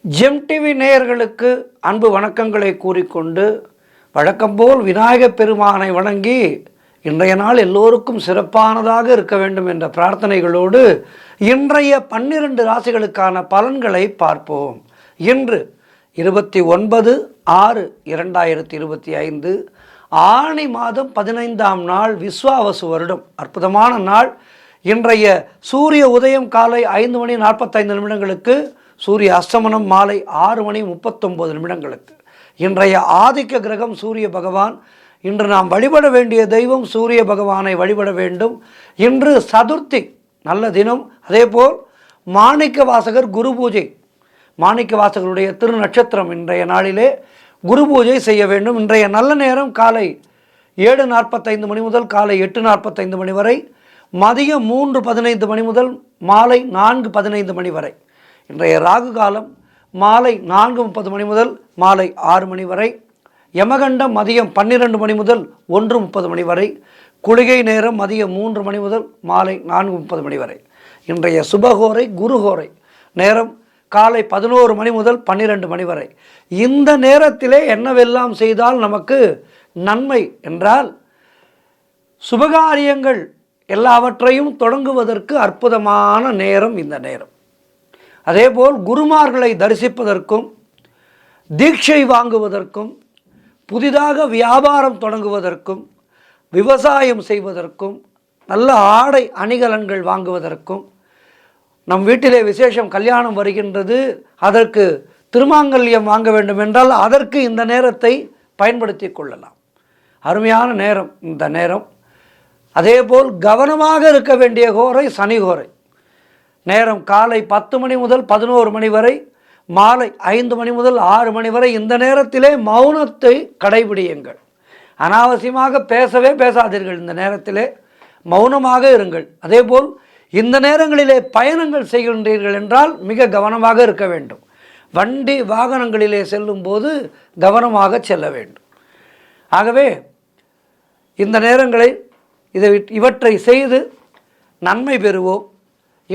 GeM TV நேயர்களுக்கு அன்பு வணக்கங்களை கூறிக்கொண்டு வழக்கம்போல் விநாயகப் பெருமானை வணங்கி இன்றைய நாள் எல்லோருக்கும் சிறப்பானதாக இருக்க வேண்டும் என்ற பிரார்த்தனைகளோடு இன்றைய 12 ராசிகளுக்கான பலன்களை பார்ப்போம். இன்று 29/6/2025 ஆனி மாதம் 15ஆம் நாள் விஸ்வாவசு வருடம். அற்புதமான நாள். இன்றைய சூரிய உதயம் காலை 5:45 சூரிய அஸ்தமனம் மாலை 6:39 இன்றைய ஆதிக்க கிரகம் சூரிய பகவான். இன்று நாம் வழிபட வேண்டிய தெய்வம் சூரிய பகவானை வழிபட வேண்டும். இன்று சதுர்த்தி நல்ல தினம். அதேபோல் மாணிக்க வாசகர் குரு பூஜை, மாணிக்க வாசகருடைய திருநட்சத்திரம் இன்றைய நாளிலே குரு பூஜை செய்ய வேண்டும். இன்றைய நல்ல நேரம் காலை 7:45 முதல் காலை 8:45 வரை, மதியம் 3:15 முதல் மாலை 4:15 வரை. இன்றைய ராகு காலம் மாலை 4:30 முதல் மாலை 6 வரை. யமகண்டம் மதியம் 12 முதல் 1:30 வரை. குளிகை நேரம் மதியம் 3 முதல் மாலை 4:30 வரை. இன்றைய சுபகோரை குருகோரை நேரம் காலை 11 முதல் 12 வரை. இந்த நேரத்திலே என்னவெல்லாம் செய்தால் நமக்கு நன்மை என்றால், சுபகாரியங்கள் எல்லாவற்றையும் தொடங்குவதற்கு அற்புதமான நேரம் இந்த நேரம். அதேபோல் குருமார்களை தரிசிப்பதற்கும், தீட்சை வாங்குவதற்கும், புதிதாக வியாபாரம் தொடங்குவதற்கும், விவசாயம் செய்வதற்கும், நல்ல ஆடை அணிகலன்கள் வாங்குவதற்கும், நம் வீட்டிலே விசேஷம் கல்யாணம் வருகின்றது, அதற்கு திருமாங்கல்யம் வாங்க வேண்டும் என்றால் அதற்கு இந்த நேரத்தை பயன்படுத்தி கொள்ளலாம். அருமையான நேரம் இந்த நேரம். அதேபோல் கவனமாக இருக்க வேண்டிய கோரை சனிகோரை நேரம் காலை 10 முதல் 11 வரை, மாலை 5 முதல் 6 வரை. இந்த நேரத்திலே மௌனத்தை கடைபிடியுங்கள். அனாவசியமாக பேசவே பேசாதீர்கள். இந்த நேரத்திலே மௌனமாக இருங்கள். அதேபோல் இந்த நேரங்களிலே பயணங்கள் செய்கின்றீர்கள் என்றால் மிக கவனமாக இருக்க வேண்டும். வண்டி வாகனங்களிலே செல்லும் போது கவனமாக செல்ல வேண்டும். ஆகவே இந்த நேரங்களை இவற்றை செய்து நன்மை பெறுவோம்.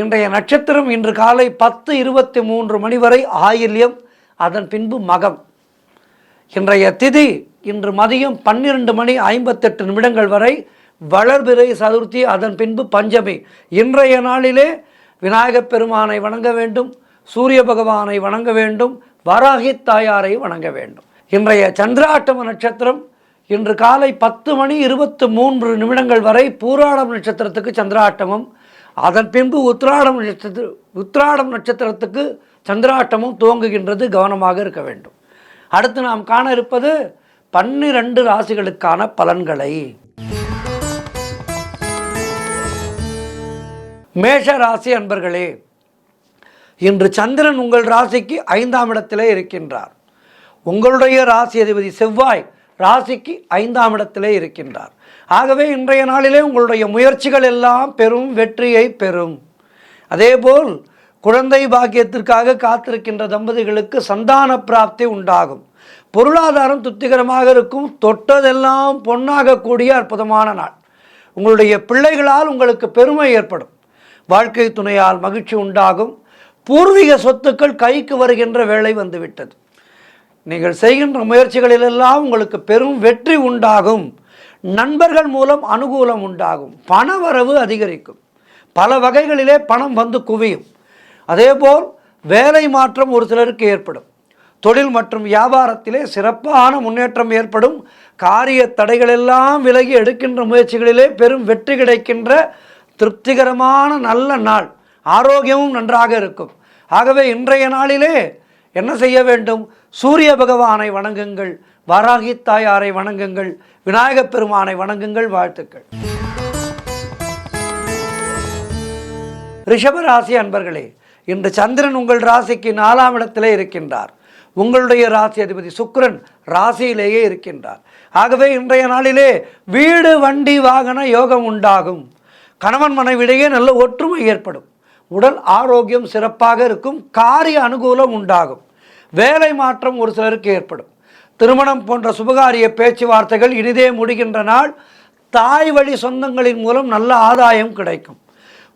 இன்றைய நட்சத்திரம் இன்று காலை 10:23 வரை ஆயில்யம், அதன் பின்பு மகம். இன்றைய திதி இன்று மதியம் 12:58 வரை வளர்பிறை சதுர்த்தி, அதன் பின்பு பஞ்சமி. இன்றைய நாளிலே விநாயகப் பெருமானை வணங்க வேண்டும், சூரிய பகவானை வணங்க வேண்டும், வராகி தாயாரை வணங்க வேண்டும். இன்றைய சந்திராட்டம நட்சத்திரம் இன்று காலை 10:23 வரை பூராடம் நட்சத்திரத்துக்கு சந்திராட்டமம், அதன் பின்பு உத்திராடம் நட்சத்திரத்துக்கு சந்திராட்டமும் துவங்குகின்றது. கவனமாக இருக்க வேண்டும். அடுத்து நாம் காண இருப்பது 12 ராசிகளுக்கான பலன்களை. மேஷ ராசி அன்பர்களே, இன்று சந்திரன் உங்கள் ராசிக்கு 5ஆம் இடத்திலே இருக்கின்றார். உங்களுடைய ராசி அதிபதி செவ்வாய் ராசிக்கு 5ஆம் இடத்திலே இருக்கின்றார். ஆகவே இன்றைய நாளிலே உங்களுடைய முயற்சிகள் எல்லாம் பெரும் வெற்றியை பெறும். அதேபோல் குழந்தை பாக்கியத்திற்காக காத்திருக்கின்ற தம்பதிகளுக்கு சந்தான பிராப்தி உண்டாகும். பொருளாதாரம் திருப்திகரமாக இருக்கும். தொட்டதெல்லாம் பொன்னாகக்கூடிய அற்புதமான நாள். உங்களுடைய பிள்ளைகளால் உங்களுக்கு பெருமை ஏற்படும். வாழ்க்கை துணையால் மகிழ்ச்சி உண்டாகும். பூர்வீக சொத்துக்கள் கைக்கு வருகின்ற வேளை வந்துவிட்டது. நீங்கள் செய்கின்ற முயற்சிகளிலெல்லாம் உங்களுக்கு பெரும் வெற்றி உண்டாகும். நண்பர்கள் மூலம் அனுகூலம் உண்டாகும். பணவரவு அதிகரிக்கும். பல வகைகளிலே பணம் வந்து குவியும். அதேபோல் வேலை மாற்றம் ஒரு சிலருக்கு ஏற்படும். தொழில் மற்றும் வியாபாரத்திலே சிறப்பான முன்னேற்றம் ஏற்படும். காரிய தடைகளெல்லாம் விலகி எடுக்கின்ற முயற்சிகளிலே பெரும் வெற்றி கிடைக்கின்ற திருப்திகரமான நல்ல நாள். ஆரோக்கியமும் நன்றாக இருக்கும். ஆகவே இன்றைய நாளிலே என்ன செய்ய வேண்டும்? சூரிய பகவானை வணங்குங்கள், வராகி தாயாரை வணங்குங்கள், விநாயகப் பெருமானை வணங்குங்கள். வாழ்த்துக்கள். ரிஷபராசி அன்பர்களே, இன்று சந்திரன் உங்கள் ராசிக்கு 4ஆம் இடத்திலே இருக்கின்றார். உங்களுடைய ராசி அதிபதி சுக்கிரன் ராசியிலேயே இருக்கின்றார். ஆகவே இன்றைய நாளிலே வீடு வண்டி வாகன யோகம் உண்டாகும். கணவன் மனைவிடையே நல்ல ஒற்றுமை ஏற்படும். உடல் ஆரோக்கியம் சிறப்பாக இருக்கும். காரிய அனுகூலம் உண்டாகும். வேலை மாற்றம் ஒரு சிலருக்கு ஏற்படும். திருமணம் போன்ற சுபகாரிய பேச்சுவார்த்தைகள் இனிதே முடிகின்ற நாள். தாய் வழி சொந்தங்களின் மூலம் நல்ல ஆதாயம் கிடைக்கும்.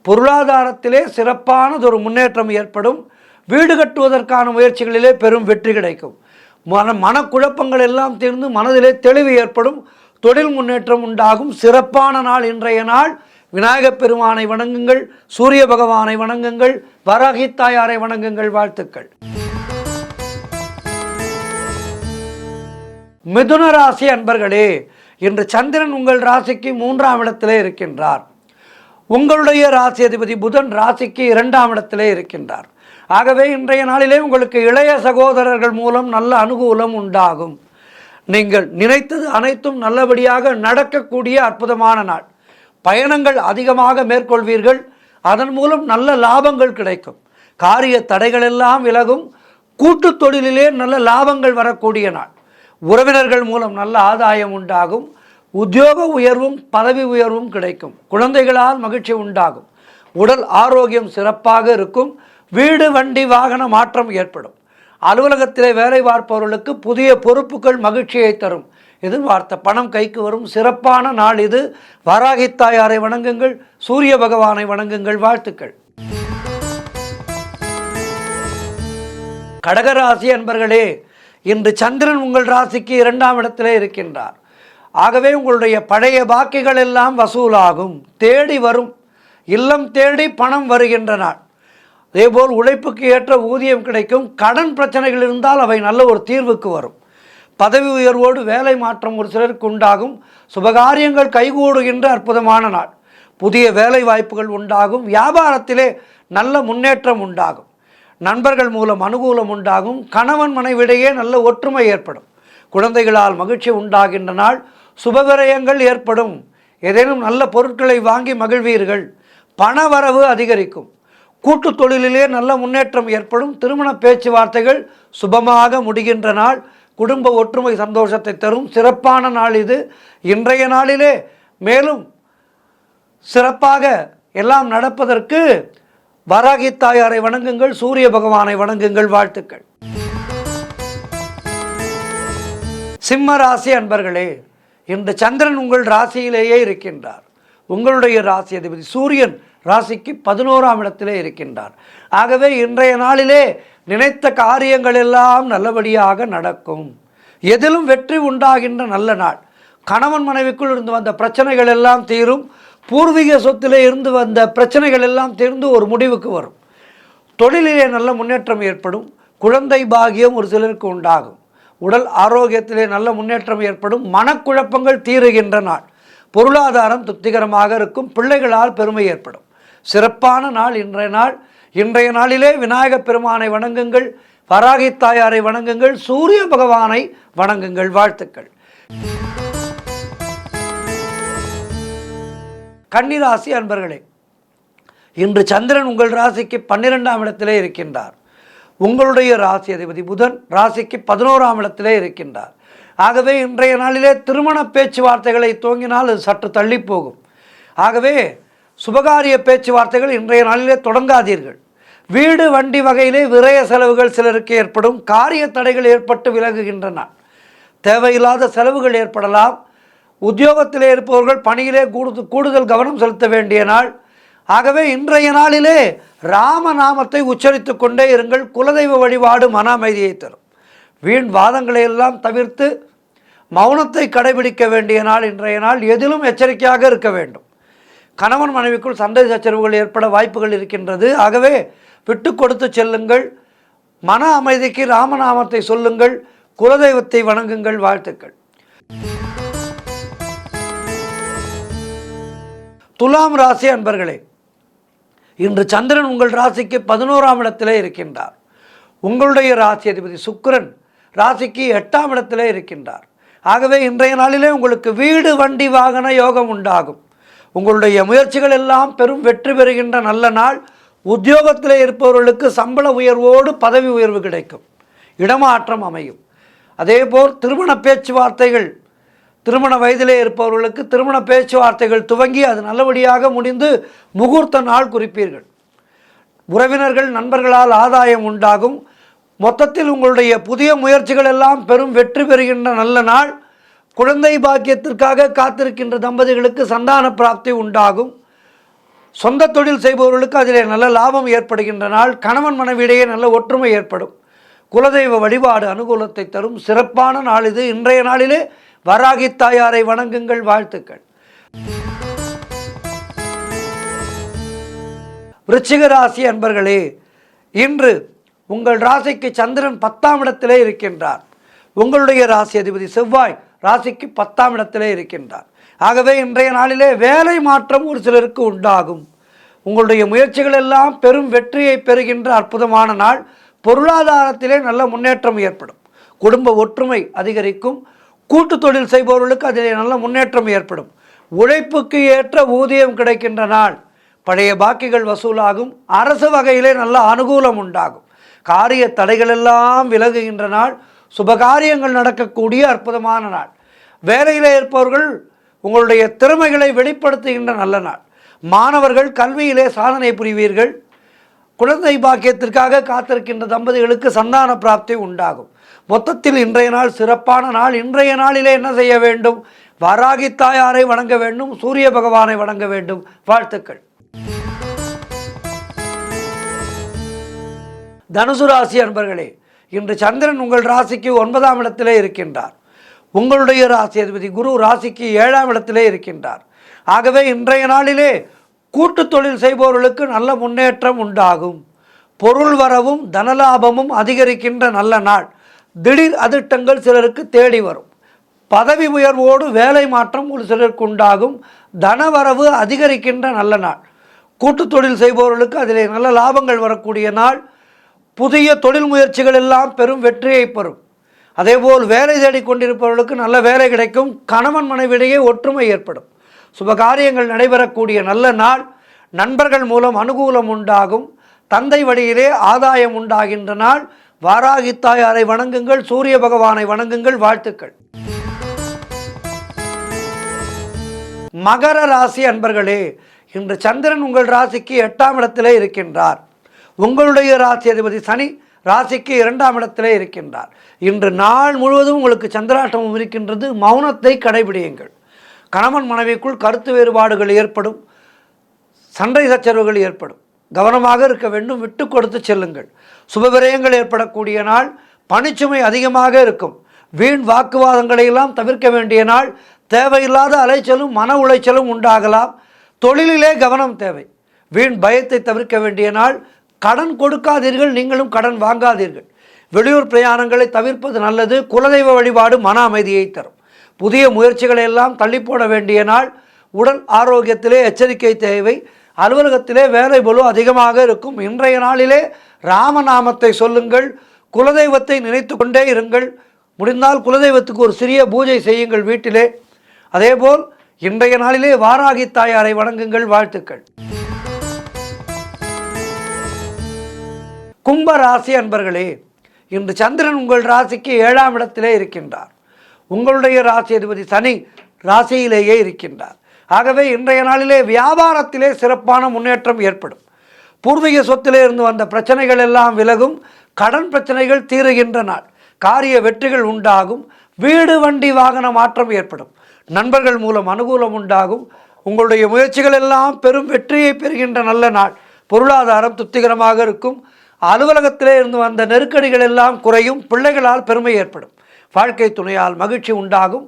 பொருளாதாரத்திலே சிறப்பானதொரு முன்னேற்றம் ஏற்படும். வீடு கட்டுவதற்கான முயற்சிகளிலே பெரும் வெற்றி கிடைக்கும். மனக்குழப்பங்கள் எல்லாம் தீர்ந்து மனதிலே தெளிவு ஏற்படும். தொழில் முன்னேற்றம் உண்டாகும். சிறப்பான நாள் இன்றைய நாள். விநாயகப் பெருமானை வணங்குங்கள், சூரிய பகவானை வணங்குங்கள், வராகி தாயாரை வணங்குங்கள். வாழ்த்துக்கள். மிதுன ராசி அன்பர்களே, இன்று சந்திரன் உங்கள் ராசிக்கு 3ஆம் இடத்திலே இருக்கின்றார். உங்களுடைய ராசி அதிபதி புதன் ராசிக்கு 2ஆம் இடத்திலே இருக்கின்றார். ஆகவே இன்றைய நாளிலே உங்களுக்கு இளைய சகோதரர்கள் மூலம் நல்ல அனுகூலம் உண்டாகும். நீங்கள் நினைத்தது அனைத்தும் நல்லபடியாக நடக்கக்கூடிய அற்புதமான நாள். பயணங்கள் அதிகமாக மேற்கொள்வீர்கள். அதன் மூலம் நல்ல லாபங்கள் கிடைக்கும். காரிய தடைகள் எல்லாம் விலகும். கூட்டு தொழிலிலே நல்ல லாபங்கள் வரக்கூடிய நாள். உறவினர்கள் மூலம் நல்ல ஆதாயம் உண்டாகும். உத்தியோக உயர்வும் பதவி உயர்வும் கிடைக்கும். குழந்தைகளால் மகிழ்ச்சி உண்டாகும். உடல் ஆரோக்கியம் சிறப்பாக இருக்கும். வீடு வண்டி வாகன மாற்றம் ஏற்படும். அலுவலகத்திலே வேலை பார்ப்பவர்களுக்கு புதிய பொறுப்புகள் மகிழ்ச்சியை தரும். எதிர்பார்த்த பணம் கைக்கு வரும். சிறப்பான நாள் இது. வராகி தாயாரை வணங்குங்கள், சூரிய பகவானை வணங்குங்கள். வாழ்த்துக்கள். கடகராசி அன்பர்களே, இன்று சந்திரன் உங்கள் ராசிக்கு 2ஆம் இடத்திலே இருக்கின்றார். ஆகவே உங்களுடைய பழைய பாக்கிகள் எல்லாம் வசூலாகும். தேடி வரும். இல்லம் தேடி பணம் வருகின்ற நாள். அதேபோல் உழைப்புக்கு ஏற்ற ஊதியம் கிடைக்கும். கடன் பிரச்சனைகள் இருந்தால் அவை நல்ல ஒரு தீர்வுக்கு வரும். பதவி உயர்வோடு வேலை மாற்றம் ஒரு சிலருக்கு உண்டாகும். சுபகாரியங்கள் கைகூடுகின்ற அற்புதமான நாள். புதிய வேலை வாய்ப்புகள் உண்டாகும். வியாபாரத்திலே நல்ல முன்னேற்றம் உண்டாகும். நண்பர்கள் மூலம் அனுகூலம் உண்டாகும். கணவன் மனைவிடையே நல்ல ஒற்றுமை ஏற்படும். குழந்தைகளால் மகிழ்ச்சி உண்டாகின்ற நாள். சுபவிரயங்கள் ஏற்படும். ஏதேனும் நல்ல பொருட்களை வாங்கி மகிழ்வீர்கள். பணவரவு அதிகரிக்கும். கூட்டு தொழிலிலே நல்ல முன்னேற்றம் ஏற்படும். திருமண பேச்சுவார்த்தைகள் சுபமாக முடிகின்ற நாள். குடும்ப ஒற்றுமை சந்தோஷத்தை தரும். சிறப்பான நாள் இது. இன்றைய நாளிலே மேலும் சிறப்பாக எல்லாம் நடப்பதற்கு வராகி தாயாரை வணங்குங்கள், சூரிய பகவானை வணங்குங்கள். வாழ்த்துக்கள். சிம்ம ராசி அன்பர்களே, இந்த சந்திரன் உங்கள் ராசியிலேயே இருக்கின்றார். உங்களுடைய ராசி அதிபதி சூரியன் ராசிக்கு 11ஆம் இடத்திலே இருக்கின்றார். ஆகவே இன்றைய நாளிலே நினைத்த காரியங்கள் எல்லாம் நல்லபடியாக நடக்கும். எதிலும் வெற்றி உண்டாகின்ற நல்ல நாள். கணவன் மனைவிக்குள் இருந்து வந்த பிரச்சனைகள் எல்லாம் தீரும். பூர்வீக சொத்திலே இருந்து வந்த பிரச்சனைகள் எல்லாம் தீர்ந்து ஒரு முடிவுக்கு வரும். தொழிலிலே நல்ல முன்னேற்றம் ஏற்படும். குழந்தை பாகியம் ஒரு சிலருக்கு உண்டாகும். உடல் ஆரோக்கியத்திலே நல்ல முன்னேற்றம் ஏற்படும். மனக்குழப்பங்கள் தீருகின்ற நாள். பொருளாதாரம் திருப்திகரமாக இருக்கும். பிள்ளைகளால் பெருமை ஏற்படும். சிறப்பான நாள் இன்றைய நாள். இன்றைய நாளிலே விநாயகப் பெருமானை வணங்குங்கள், வராகி தாயாரை வணங்குங்கள், சூரிய பகவானை வணங்குங்கள். வாழ்த்துக்கள். கன்னிராசி அன்பர்களே, இன்று சந்திரன் உங்கள் ராசிக்கு 12ஆம் இடத்திலே இருக்கின்றார். உங்களுடைய ராசி அதிபதி புதன் ராசிக்கு 11ஆம் இடத்திலே இருக்கின்றார். ஆகவே இன்றைய நாளிலே திருமண பேச்சுவார்த்தைகளை துவங்கினால் அது சற்று தள்ளி போகும். ஆகவே சுபகாரிய பேச்சுவார்த்தைகள் இன்றைய நாளிலே தொடங்காதீர்கள். வீடு வண்டி வகையிலே விரய செலவுகள் சிலருக்கு ஏற்படும். காரிய தடைகள் ஏற்பட்டு விலகுகின்றன. தேவையில்லாத செலவுகள் ஏற்படலாம். உத்தியோகத்திலே இருப்பவர்கள் பணியிலே கூடுதல் கவனம் செலுத்த வேண்டிய நாள். ஆகவே இன்றைய நாளிலே ராமநாமத்தை உச்சரித்து கொண்டே இருங்கள். குலதெய்வ வழிபாடு மன அமைதியை தரும். வீண் வாதங்களை எல்லாம் தவிர்த்து மௌனத்தை கடைபிடிக்க வேண்டிய நாள் இன்றைய நாள். எதிலும் எச்சரிக்கையாக இருக்க வேண்டும். கணவன் மனைவிக்குள் சண்டை சச்சரவுகள் ஏற்பட வாய்ப்புகள் இருக்கின்றது. ஆகவே விட்டு கொடுத்து செல்லுங்கள். மன அமைதிக்கு ராமநாமத்தை சொல்லுங்கள். குலதெய்வத்தை வணங்குங்கள். வாழ்த்துக்கள். துலாம் ராசி அன்பர்களே, இன்று சந்திரன் உங்கள் ராசிக்கு 11ஆம் இடத்திலே இருக்கின்றார். உங்களுடைய ராசி அதிபதி சுக்கிரன் ராசிக்கு 8ஆம் இடத்திலே இருக்கின்றார். ஆகவே இன்றைய நாளிலே உங்களுக்கு வீடு வண்டி வாகன யோகம் உண்டாகும். உங்களுடைய முயற்சிகள் எல்லாம் பெரும் வெற்றி பெறுகின்ற நல்ல நாள். உத்தியோகத்திலே இருப்பவர்களுக்கு சம்பள உயர்வோடு பதவி உயர்வு கிடைக்கும். இடமாற்றம் அமையும். அதேபோல் திருமண பேச்சுவார்த்தைகள், திருமண வயதிலே இருப்பவர்களுக்கு திருமண பேச்சுவார்த்தைகள் துவங்கி அது நல்லபடியாக முடிந்து முகூர்த்த நாள் குறிப்பீர்கள். உறவினர்கள் நண்பர்களால் ஆதாயம் உண்டாகும். மொத்தத்தில் உங்களுடைய புதிய முயற்சிகள் எல்லாம் பெரும் வெற்றி பெறுகின்ற நல்ல நாள். குழந்தை பாக்கியத்திற்காக காத்திருக்கின்ற தம்பதிகளுக்கு சந்தான பிராப்தி உண்டாகும். சொந்த தொழில் செய்பவர்களுக்கு அதிலே நல்ல லாபம் ஏற்படுகின்ற நாள். கணவன் மனைவியிடையே நல்ல ஒற்றுமை ஏற்படும். குலதெய்வ வழிபாடு அனுகூலத்தை தரும் சிறப்பான நாள் இது. இன்றைய நாளிலே வராகி தாயாரை வணங்குங்கள். வாழ்த்துக்கள். விருச்சிக ராசி அன்பர்களே, இன்று உங்கள் ராசிக்கு சந்திரன் 10ஆம் இடத்திலே இருக்கின்றார். உங்களுடைய ராசி அதிபதி செவ்வாய் ராசிக்கு 10ஆம் இடத்திலே இருக்கின்றார். ஆகவே இன்றைய நாளிலே வேலை மாற்றம் ஒரு சிலருக்கு உண்டாகும். உங்களுடைய முயற்சிகள் எல்லாம் பெரும் வெற்றியை பெறுகின்ற அற்புதமான நாள். பொருளாதாரத்திலே நல்ல முன்னேற்றம் ஏற்படும். குடும்ப ஒற்றுமை அதிகரிக்கும். கூட்டு தொழில் செய்பவர்களுக்கு அதிலே நல்ல முன்னேற்றம் ஏற்படும். உழைப்புக்கு ஏற்ற ஊதியம் கிடைக்கின்ற நாள். பழைய பாக்கிகள் வசூலாகும். அரசு வகையிலே நல்ல அனுகூலம் உண்டாகும். காரிய தடைகள் எல்லாம் விலகுகின்ற நாள். சுபகாரியங்கள் நடக்கக்கூடிய அற்புதமான நாள். வேலையில் இருப்பவர்கள் உங்களுடைய திறமைகளை வெளிப்படுத்துகின்ற நல்ல நாள். மாணவர்கள் கல்வியிலே சாதனை புரிவீர்கள். குழந்தை பாக்கியத்திற்காக காத்திருக்கின்ற தம்பதிகளுக்கு சந்தான பிராப்தி உண்டாகும். மொத்தத்தில் இன்றைய நாள் சிறப்பான நாள். இன்றைய நாளிலே என்ன செய்ய வேண்டும்? வராகி தாயாரை வணங்க வேண்டும். சூரிய பகவானை வணங்க வேண்டும். வாழ்த்துக்கள். தனுசு ராசி அன்பர்களே, இன்று சந்திரன் உங்கள் ராசிக்கு 9ஆம் இடத்திலே இருக்கின்றார். உங்களுடைய ராசி அதிபதி குரு ராசிக்கு 7ஆம் இடத்திலே இருக்கின்றார். ஆகவே இன்றைய நாளிலே கூட்டு தொழில் செய்பவர்களுக்கு நல்ல முன்னேற்றம் உண்டாகும். பொருள் வரவும் தனலாபமும் அதிகரிக்கின்ற நல்ல நாள். திடீர் அதிர்ஷ்டங்கள் சிலருக்கு தேடி வரும். பதவி உயர்வோடு வேலை மாற்றம் ஒரு சிலருக்கு உண்டாகும். தனவரவு அதிகரிக்கின்ற நல்ல நாள். கூட்டு தொழில் செய்பவர்களுக்கு அதிலே நல்ல லாபங்கள் வரக்கூடிய நாள். புதிய தொழில் முயற்சிகள் எல்லாம் பெரும் வெற்றியை பெறும். அதேபோல் வேலை தேடிக்கொண்டிருப்பவர்களுக்கு நல்ல வேலை கிடைக்கும். கணவன் மனைவியிடையே ஒற்றுமை ஏற்படும். சுபகாரியங்கள் நடைபெறக்கூடிய நல்ல நாள். நண்பர்கள் மூலம் அனுகூலம் உண்டாகும். தந்தை வழியிலே ஆதாயம் உண்டாகின்ற நாள். வாராகி தாயாரை வணங்குங்கள். சூரிய பகவானை வணங்குங்கள். வாழ்த்துக்கள். மகர ராசி அன்பர்களே, இன்று சந்திரன் உங்கள் ராசிக்கு 8ஆம் இடத்திலே இருக்கின்றார். உங்களுடைய ராசி அதிபதி சனி ராசிக்கு 2ஆம் இடத்திலே இருக்கின்றார். இன்று நாள் முழுவதும் உங்களுக்கு சந்திராஷ்டமம் இருக்கின்றது. மௌனத்தை கடைபிடியுங்கள். கணவன் மனைவிக்குள் கருத்து வேறுபாடுகள் ஏற்படும். சண்டை சச்சரவுகள் ஏற்படும். கவனமாக இருக்க வேண்டும். விட்டு கொடுத்து செல்லுங்கள். சுபவிரயங்கள் ஏற்படக்கூடிய நாள். பணிச்சுமை அதிகமாக இருக்கும். வீண் வாக்குவாதங்களை எல்லாம் தவிர்க்க வேண்டிய நாள். தேவையில்லாத அலைச்சலும் மன உளைச்சலும் உண்டாகலாம். தொழிலிலே கவனம் தேவை. வீண் பயத்தை தவிர்க்க வேண்டிய நாள். கடன் கொடுக்காதீர்கள். நீங்களும் கடன் வாங்காதீர்கள். வெளியூர் பிரயாணங்களை தவிர்ப்பது நல்லது. குலதெய்வ வழிபாடு மன அமைதியை தரும். புதிய முயற்சிகளை எல்லாம் தள்ளி போட வேண்டிய நாள். உடல் ஆரோக்கியத்திலே எச்சரிக்கை தேவை. அலுவலகத்திலே வேலை பளு அதிகமாக இருக்கும். இன்றைய நாளிலே ராமநாமத்தை சொல்லுங்கள். குலதெய்வத்தை நினைத்து கொண்டே இருங்கள். முடிந்தால் குலதெய்வத்துக்கு ஒரு சிறிய பூஜை செய்யுங்கள் வீட்டிலே. அதேபோல் இன்றைய நாளிலே வாராகி தாயாரை வணங்குங்கள். வாழ்த்துக்கள். கும்ப ராசி அன்பர்களே, இன்று சந்திரன் உங்கள் ராசிக்கு 7ஆம் இடத்திலே இருக்கின்றார். உங்களுடைய ராசி அதிபதி சனி ராசியிலேயே இருக்கின்றார். ஆகவே இன்றைய நாளிலே வியாபாரத்திலே சிறப்பான முன்னேற்றம் ஏற்படும். பூர்வீக சொத்திலே இருந்து வந்த பிரச்சனைகள் எல்லாம் விலகும். கடன் பிரச்சனைகள் தீருகின்ற நாள். காரிய வெற்றிகள் உண்டாகும். வீடு வண்டி வாகன மாற்றம் ஏற்படும். நண்பர்கள் மூலம் அனுகூலம் உண்டாகும். உங்களுடைய முயற்சிகள் எல்லாம் பெரும் வெற்றியை பெறுகின்ற நல்ல நாள். பொருளாதாரம் திருப்திகரமாக இருக்கும். அலுவலகத்திலே இருந்து வந்த நெருக்கடிகள் எல்லாம் குறையும். பிள்ளைகளால் பெருமை ஏற்படும். வாழ்க்கை துணையால் மகிழ்ச்சி உண்டாகும்.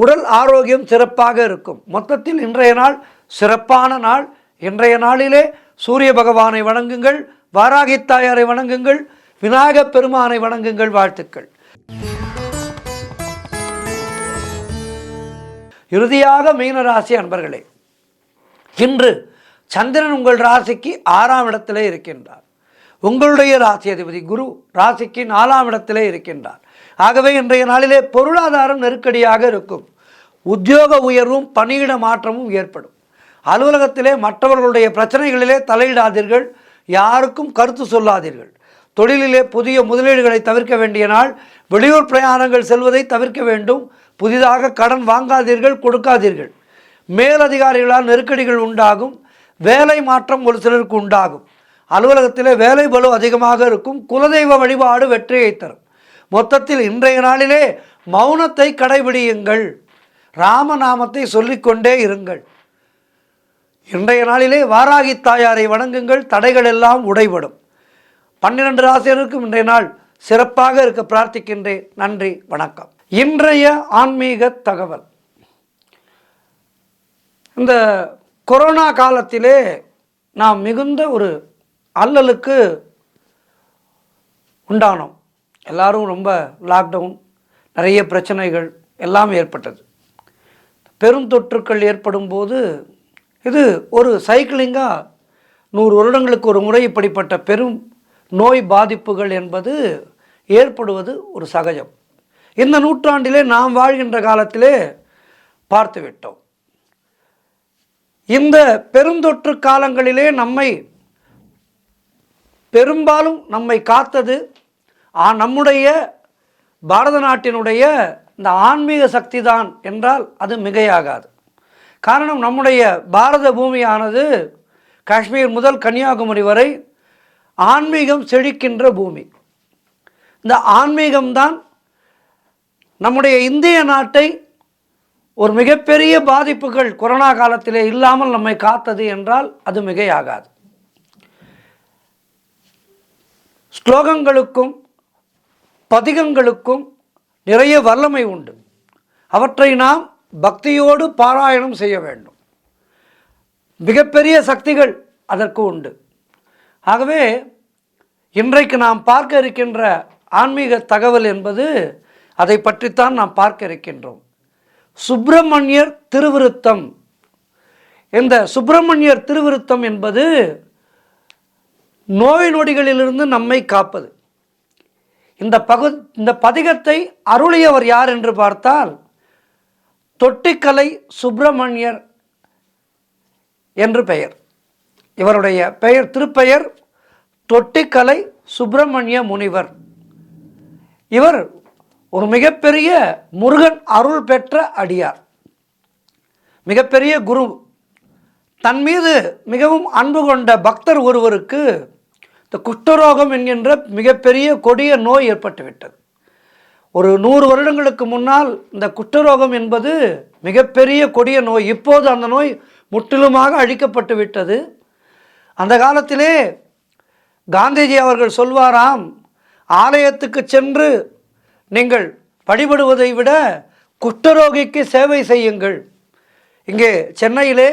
உடல் ஆரோக்கியம் சிறப்பாக இருக்கும். மொத்தத்தில் இன்றைய நாள் சிறப்பான நாள். இன்றைய நாளிலே சூரிய பகவானை வணங்குங்கள். வாராகி தாயாரை வணங்குங்கள். விநாயகப் பெருமானை வணங்குங்கள். வாழ்த்துக்கள். இறுதியாக மீனராசி அன்பர்களே, இன்று சந்திரன் உங்கள் ராசிக்கு 6ஆம் இடத்திலே இருக்கின்றார். உங்களுடைய ராசி அதிபதி குரு ராசிக்கு 4ஆம் இடத்திலே இருக்கின்றார். ஆகவே இன்றைய நாளிலே பொருளாதாரம் நெருக்கடியாக இருக்கும். உத்தியோக உயர்வும் பணியிட மாற்றமும் ஏற்படும். அலுவலகத்திலே மற்றவர்களுடைய பிரச்சனைகளிலே தலையிடாதீர்கள். யாருக்கும் கருத்து சொல்லாதீர்கள். தொழிலிலே புதிய முதலீடுகளை தவிர்க்க வேண்டிய நாள். வெளியூர் பிரயாணங்கள் செல்வதை தவிர்க்க வேண்டும். புதிதாக கடன் வாங்காதீர்கள், கொடுக்காதீர்கள். மேலதிகாரிகளால் நெருக்கடிகள் உண்டாகும். வேலை மாற்றம் ஒரு சிலருக்கு உண்டாகும். அலுவலகத்திலே வேலை பளு அதிகமாக இருக்கும். குலதெய்வ வழிபாடு வெற்றியை தரும். மொத்தத்தில் இன்றைய நாளிலே மௌனத்தை கடைபிடியுங்கள். ராமநாமத்தை சொல்லிக்கொண்டே இருங்கள். இன்றைய நாளிலே வாராகி தாயாரை வணங்குங்கள், தடைகள் எல்லாம் உடைபடும். 12 ராசியருக்கும் இன்றைய நாள் சிறப்பாக இருக்க பிரார்த்திக்கின்றேன். நன்றி, வணக்கம். இன்றைய ஆன்மீக தகவல். இந்த கொரோனா காலத்திலே நாம் மிகுந்த ஒரு அல்லலுக்கு உண்டானோம். எல்லாரும் ரொம்ப லாக்டவுன், நிறைய பிரச்சனைகள் எல்லாம் ஏற்பட்டது. பெருந்தொற்றுக்கள் ஏற்படும் போது இது ஒரு சைக்கிளிங்காக 100 வருடங்களுக்கு ஒரு முறை இப்படிப்பட்ட பெரும் நோய் பாதிப்புகள் என்பது ஏற்படுவது ஒரு சகஜம். இந்த நூற்றாண்டிலே நாம் வாழ்கின்ற காலத்திலே பார்த்துவிட்டோம். இந்த பெருந்தொற்று காலங்களிலே பெரும்பாலும் நம்மை காத்தது நம்முடைய பாரத நாட்டினுடைய இந்த ஆன்மீக சக்தி தான் என்றால் அது மிகையாகாது. காரணம், நம்முடைய பாரத பூமியானது காஷ்மீர் முதல் கன்னியாகுமரி வரை ஆன்மீகம் செழிக்கின்ற பூமி. இந்த ஆன்மீகம்தான் நம்முடைய இந்திய நாட்டை ஒரு மிகப்பெரிய பாதிப்புகள் கொரோனா காலத்திலே இல்லாமல் நம்மை காத்தது என்றால் அது மிகையாகாது. ஸ்லோகங்களுக்கும் பதிகங்களுக்கும் நிறைய வல்லமை உண்டு. அவற்றை நாம் பக்தியோடு பாராயணம் செய்ய வேண்டும். மிகப்பெரிய சக்திகள் அதற்கு உண்டு. ஆகவே இன்றைக்கு நாம் பார்க்க இருக்கின்ற ஆன்மீக தகவல் என்பது அதை பற்றித்தான் நாம் பார்க்க இருக்கின்றோம். சுப்பிரமணியர் திருவிருத்தம். இந்த சுப்பிரமணியர் திருவிருத்தம் என்பது நோய் நொடிகளிலிருந்து நம்மை காப்பது. இந்த பதிகத்தை அருளியவர் யார் என்று பார்த்தால் தொட்டிக்கலை சுப்பிரமணியர் என்று பெயர். இவருடைய திருப்பெயர் தொட்டிக்கலை சுப்பிரமணிய முனிவர். இவர் ஒரு மிகப்பெரிய முருகன் அருள் பெற்ற அடியார், மிகப்பெரிய குரு. தன் மீது மிகவும் அன்பு கொண்ட பக்தர் ஒருவருக்கு இந்த குஷ்டரோகம் என்கின்ற மிகப்பெரிய கொடிய நோய் ஏற்பட்டுவிட்டது. ஒரு 100 வருடங்களுக்கு முன்னால் இந்த குஷ்டரோகம் என்பது மிகப்பெரிய கொடிய நோய். இப்போது அந்த நோய் முற்றிலுமாக அழிக்கப்பட்டு விட்டது. அந்த காலத்திலே காந்திஜி அவர்கள் சொல்வாராம், ஆலயத்துக்கு சென்று நீங்கள் வழிபடுவதை விட குஷ்டரோகிக்கு சேவை செய்யுங்கள். இங்கே சென்னையிலே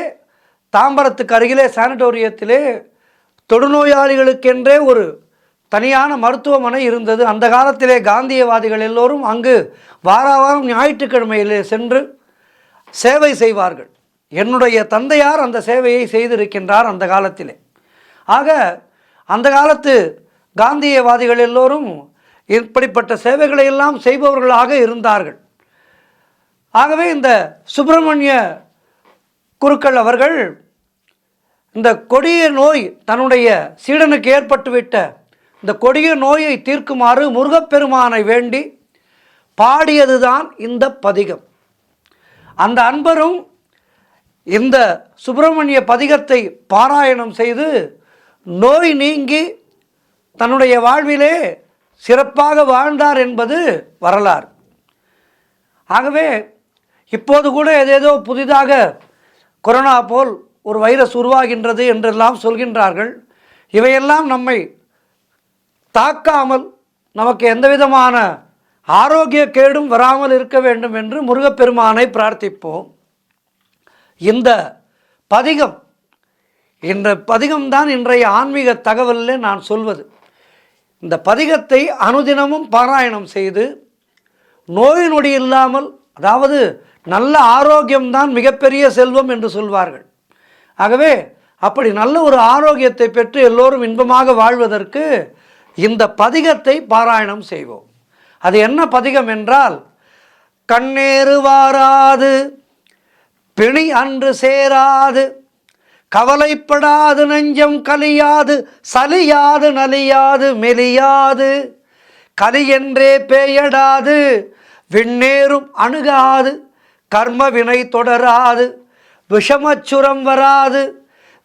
தாம்பரத்துக்கு அருகிலே சானிட்டோரியத்திலே தொடுநோயாளிகளுக்கென்றே ஒரு தனியான மருத்துவமனை இருந்தது. அந்த காலத்திலே காந்தியவாதிகள் எல்லோரும் அங்கு வாரம் ஞாயிற்றுக்கிழமையிலே சென்று சேவை செய்வார்கள். என்னுடைய தந்தையார் அந்த சேவையை செய்திருக்கின்றார் அந்த காலத்திலே. ஆக அந்த காலத்து காந்தியவாதிகள் எல்லோரும் இப்படிப்பட்ட சேவைகளை எல்லாம் செய்பவர்களாக இருந்தார்கள். ஆகவே இந்த சுப்பிரமணிய குருக்கள் அவர்கள் இந்த கொடிய நோய் தன்னுடைய சீடனுக்கு ஏற்பட்டுவிட்ட இந்த கொடிய நோயை தீர்க்குமாறு முருகப்பெருமானை வேண்டி பாடியதுதான் இந்த பதிகம். அந்த அன்பரும் இந்த சுப்பிரமணிய பதிகத்தை பாராயணம் செய்து நோய் நீங்கி தன்னுடைய வாழ்விலே சிறப்பாக வாழ்ந்தார் என்பது வரலாறு. ஆகவே இப்போது கூட ஏதேதோ புதிதாக கொரோனா போல் ஒரு வைரஸ் உருவாகின்றது என்றெல்லாம் சொல்கின்றார்கள். இவையெல்லாம் நம்மை தாக்காமல் நமக்கு எந்த விதமான ஆரோக்கிய கேடும் வராமல் இருக்க வேண்டும் என்று முருகப்பெருமானை பிரார்த்திப்போம். இந்த பதிகம்தான் இன்றைய ஆன்மீக தகவலில் நான் சொல்வது. இந்த பதிகத்தை அனுதினமும் பாராயணம் செய்து நோய் நொடி இல்லாமல், அதாவது நல்ல ஆரோக்கியம்தான் மிகப்பெரிய செல்வம் என்று சொல்வார்கள். ஆகவே அப்படி நல்ல ஒரு ஆரோக்கியத்தை பெற்று எல்லோரும் இன்பமாக வாழ்வதற்கு இந்த பதிகத்தை பாராயணம் செய்வோம். அது என்ன பதிகம் என்றால், கண்ணேறு வாராது பிணி அன்று சேராது கவலைப்படாது நெஞ்சம் கலியாது சலியாது நலியாது மெலியாது கலியென்றே பேயடாது விண்ணேறும் அணுகாது கர்ம வினை தொடராது விஷமச்சுரம் வராது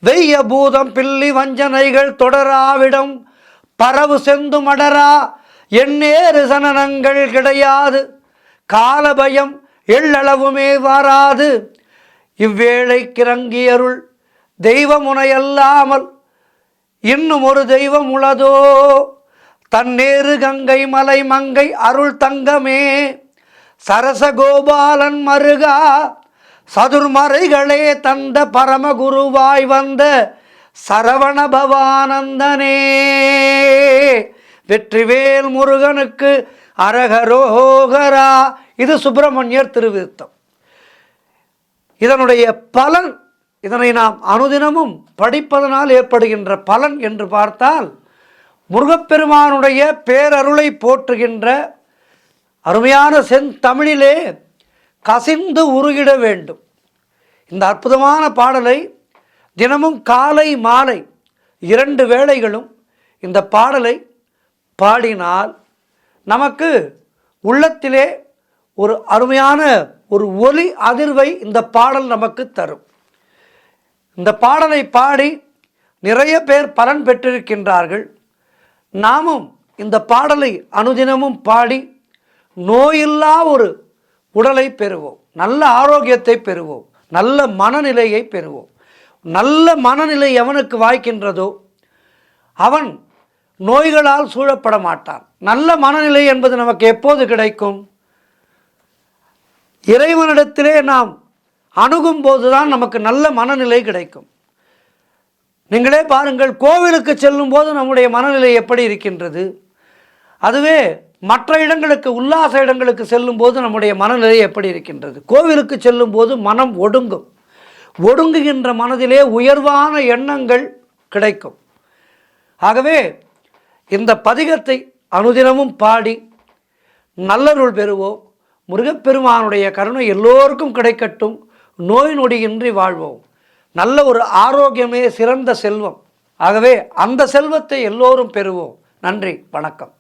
வெய்ய பூதம் பில்லி வஞ்சனைகள் தொடராவிடம் பரவு செந்து மடரா எண்ணேறு சனனங்கள் கிடையாது காலபயம் எள்ளளவுமே வாராது இவ்வேளை கிறங்கியருள் தெய்வமுனையல்லாமல் இன்னும் ஒரு தெய்வம் உளதோ, தன்னேறு கங்கை மலை மங்கை அருள் தங்கமே, சரசகோபாலன் மருகா சதுர்மறைகளே தந்த பரமகுருவாய் வந்த சரவண பவானந்தனே, வெற்றிவேல் முருகனுக்கு அரகரோகரா. இது சுப்பிரமணியர் திருவிருத்தம். இதனுடைய பலன், இதனை நாம் அனுதினமும் படிப்பதனால் ஏற்படுகின்ற பலன் என்று பார்த்தால், முருகப்பெருமானுடைய பேரருளை போற்றுகின்ற அருமையான செந்தமிழிலே கசிந்து உருகிட வேண்டும். இந்த அற்புதமான பாடலை தினமும் காலை மாலை 2 வேளைகளும் இந்த பாடலை பாடினால் நமக்கு உள்ளத்திலே ஒரு அருமையான ஒரு ஒலி அதிர்வை இந்த பாடல் நமக்கு தரும். இந்த பாடலை பாடி நிறைய பேர் பலன் பெற்றிருக்கின்றார்கள். நாமும் இந்த பாடலை அனுதினமும் பாடி நோயில்லா ஒரு உடலை பெறுவோம், நல்ல ஆரோக்கியத்தை பெறுவோம், நல்ல மனநிலையை பெறுவோம். நல்ல மனநிலை எவனுக்கு வாய்க்கின்றதோ அவன் நோய்களால் சூழப்பட மாட்டான். நல்ல மனநிலை என்பது நமக்கு எப்போது கிடைக்கும்? இறைவனிடத்திலே நாம் அணுகும் போதுதான் நமக்கு நல்ல மனநிலை கிடைக்கும். நீங்களே பாருங்கள், கோவிலுக்கு செல்லும் போது நம்முடைய மனநிலை எப்படி இருக்கின்றது? அதுவே மற்ற இடங்களுக்கு, உல்லாச இடங்களுக்கு செல்லும் போது நம்முடைய மனநிலை எப்படி இருக்கின்றது? கோவிலுக்கு செல்லும் போது மனம் ஒடுங்கும். ஒடுங்குகின்ற மனதிலே உயர்வான எண்ணங்கள் கிடைக்கும். ஆகவே இந்த பதிகத்தை அனுதினமும் பாடி நல்லருள் பெறுவோம். முருகப்பெருமானுடைய கருணை எல்லோருக்கும் கிடைக்கட்டும். நோய் நொடியின்றி வாழ்வோம். நல்ல ஒரு ஆரோக்கியமே சிறந்த செல்வம். ஆகவே அந்த செல்வத்தை எல்லோரும் பெறுவோம். நன்றி, வணக்கம்.